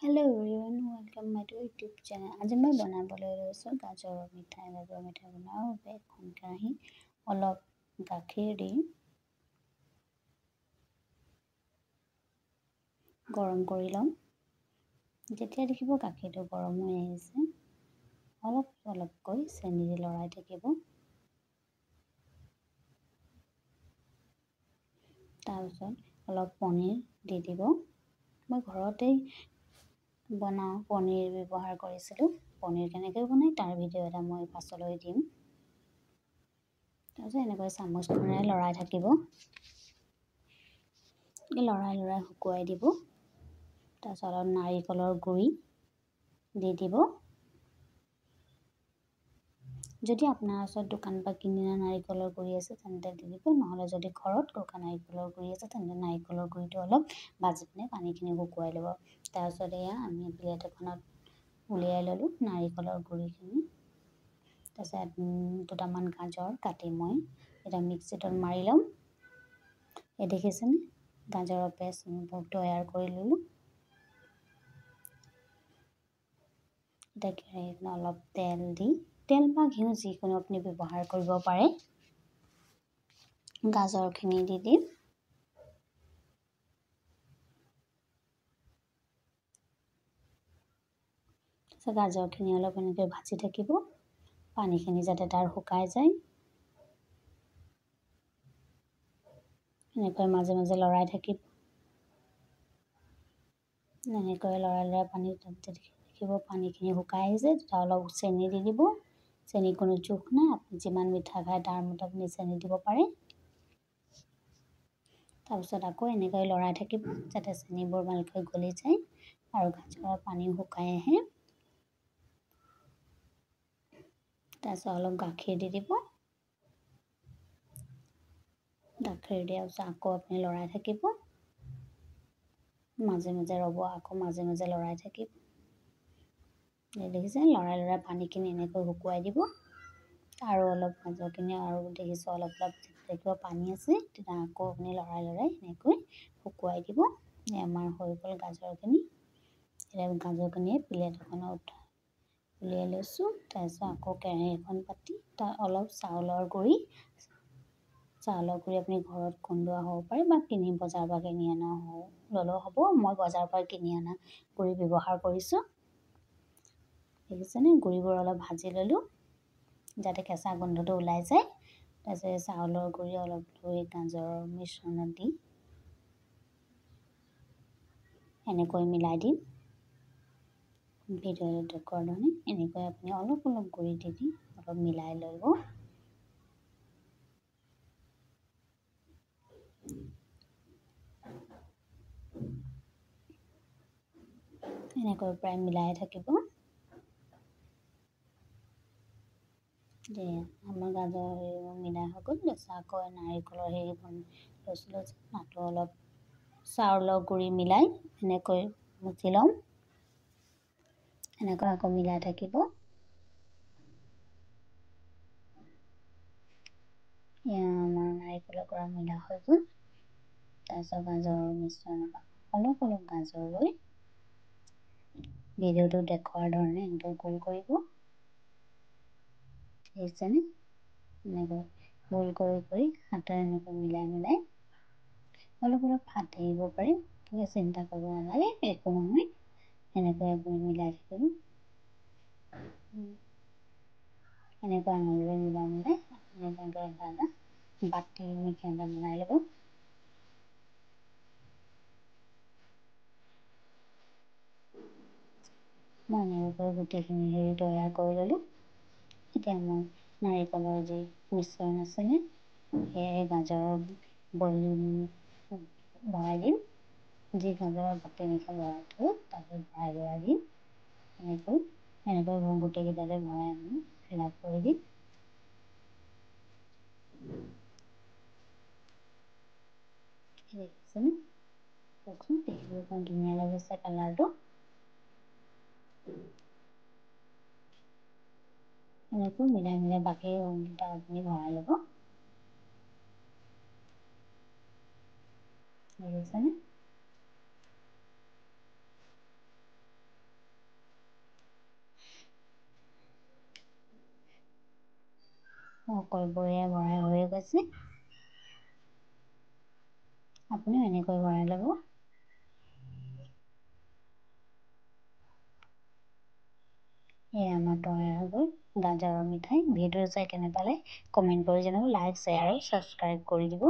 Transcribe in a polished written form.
Hello everyone, welcome back to YouTube channel. আজি মই বনাবলৈ লৈছোঁ গাজৰৰ মিঠাই বনোৱাৰ বাবে এখন কেৰাহী অলপ গাখীৰ দি গৰম কৰি লম। যেতিয়া দেখিব গাখীৰটো গৰম হৈ আহিছে অলপকৈ চেনি দি লৰাই থাকিব। তাৰপিছত অলপ পনীৰ দি দিব। মই ঘৰতেই বনাওঁ, পনীৰ ব্যৱহাৰ কৰিছিলোঁ। পনীৰ কেনেকৈ বনাই তাৰ ভিডিঅ' এটা মই পাছলৈ দিম। তাৰপিছত এনেকৈ চামুচখনেৰে লৰাই থাকিব। লৰাই শুকুৱাই দিব। তাৰপিছত অলপ নাৰিকলৰ গুড়ি দি দিব। যদি আপোনাৰ ওচৰত দোকান বা কিনি অনা নাৰিকলৰ গুড়ি আছে তেন্তে দি দিব, নহ'লে যদি ঘৰত শুকা নাৰিকলৰ গুড়ি আছে তেন্তে নাৰিকলৰ গুড়িটো অলপ ভাজি পিনে পানীখিনি শুকুৱাই ল'ব। তাৰপিছত এয়া আমি প্লেট এখনত উলিয়াই ল'লোঁ নাৰিকলৰ গুড়িখিনি। তাৰপিছত দুটামান গাজৰ কাটি মই এটা মিক্সিত মাৰি ল'ম। এই দেখিছেনে গাজৰৰ পেষ্ট তৈয়াৰ কৰি ল'লোঁ। এতিয়া কেৰাহীত অলপ তেল বা ঘিউ যিকোনো আপুনি ব্যৱহাৰ কৰিব পাৰে। গাজৰখিনি দি দিম। গাজৰখিনি অলপ এনেকৈ ভাজি থাকিব, পানীখিনি যাতে তাৰ শুকাই যায়। এনেকৈ মাজে মাজে লৰাই থাকিব। এনেকৈ লৰাই পানী দেখিব পানীখিনি শুকাই আহিছে, তেতিয়া অলপ চেনি দি দিব। চেনি কোনো জোখ নাই, আপুনি যিমান মিঠা খায় তাৰ মতে আপুনি চেনি দিব পাৰে। তাৰপিছত আকৌ এনেকৈ লৰাই থাকিব যাতে চেনিবোৰ ভালকৈ গলি যায় আৰু গাজৰৰ পানী শুকাই আহে। তাৰপিছত অলপ গাখীৰ দি দিব। গাখীৰ দিয়াৰ পিছত আকৌ আপুনি লৰাই থাকিব। মাজে মাজে ৰ'ব, আকৌ মাজে মাজে লৰাই থাকিব। দেখিছে লৰাই পানীখিনি এনেকৈ শুকুৱাই দিব। আৰু অলপ গাজৰখিনি আৰু দেখিছোঁ অলপ দেখিব পানী আছে, তেতিয়া আকৌ আপুনি লৰাই এনেকৈ শুকুৱাই দিব। আমাৰ হৈ গ'ল গাজৰখিনি। এতিয়া গাজৰখিনি প্লেট এখনত উলিয়াই লৈছোঁ। তাৰপিছত আকৌ কেৰাহী এখন পাতি তাত অলপ চাউলৰ গুড়ি আপুনি ঘৰত খুন্দোৱা হ'ব পাৰে বা বজাৰৰ পৰা কিনি অনা ল'লেও হ'ব। মই বজাৰৰ পৰা কিনি অনা গুড়ি ব্যৱহাৰ কৰিছোঁ। দেখিছেনে গুড়িবোৰ অলপ ভাজি ল'লোঁ যাতে কেঁচা গোন্ধটো ওলাই যায়। তাৰপিছত চাউলৰ গুড়ি অলপ লৈ গাজৰৰ মিশ্ৰণত দি এনেকৈ মিলাই দিম। ভিডিঅ'ত দেখুওৱাৰ ধৰণে এনেকৈ আপুনি অলপ গুড়ি দি অলপ মিলাই ল'ব। এনেকৈ প্ৰায় মিলাই থাকিব। আমাৰ গাজৰ মিলাই হৈ গ'ল। আকৌ নাৰিকলৰ লৈছিলোঁ তাতো অলপ চাউলৰ গুড়ি মিলাই এনেকৈ মুঠি ল'ম। এনেকৈ আকৌ মিলাই থাকিব। আমাৰ নাৰিকলৰ পৰা মিলা হৈ গ'ল। তাৰপিছত গাজৰৰ মিশ্ৰণ অলপ গাজৰ লৈ ভিডিঅ'টো দেখুওৱাৰ ধৰণে এনেকৈ গোল কৰিব। দেখিছেনে এনেকৈ গোল কৰি হাতেৰে এনেকৈ মিলাই অলপ ফাট আহিব পাৰে, ঠিক আছে, চিন্তা কৰিব নালাগে, একো নহয়। এনেকৈ আপুনি মিলাই থাকিব। এনেকৈ আঙুলিৰে মিলাই এটা বাতি বনাই ল'ব। মই এনেকৈ গোটেইখিনি তৈয়াৰ কৰি ল'লোঁ। এতিয়া মই নাৰিকলৰ যি মিশ্ৰণ আছিলে সেয়ে গাজৰৰ ভৰাই দিম। যি গাজৰৰ বাতি ভৰাই থলোঁ তাতে ভৰাই দিম। এনেকৈ গোটেইকেইটাতে ভৰাই আমি ফিল আপ কৰি দিম। দেখিছেনে কওকচোন, দেখিব ইমান ধুনীয়া লাগিছে কালাৰটো। এনেকৈ মিলাই বাকী আপুনি ভৰাই ল'ব। দেখিছেনে সকলোবোৰে ভৰাই হৈ গৈছে। আপুনিও এনেকৈ ভৰাই ল'ব। এয়া আমাৰ তৈয়াৰ হৈ গ'ল গাজৰৰ মিঠাই। ভিডিঅ' চাই কেনে পালে কমেণ্ট কৰি জনাব, লাইক শ্বেয়াৰ আৰু ছাবস্ক্ৰাইব কৰি দিব।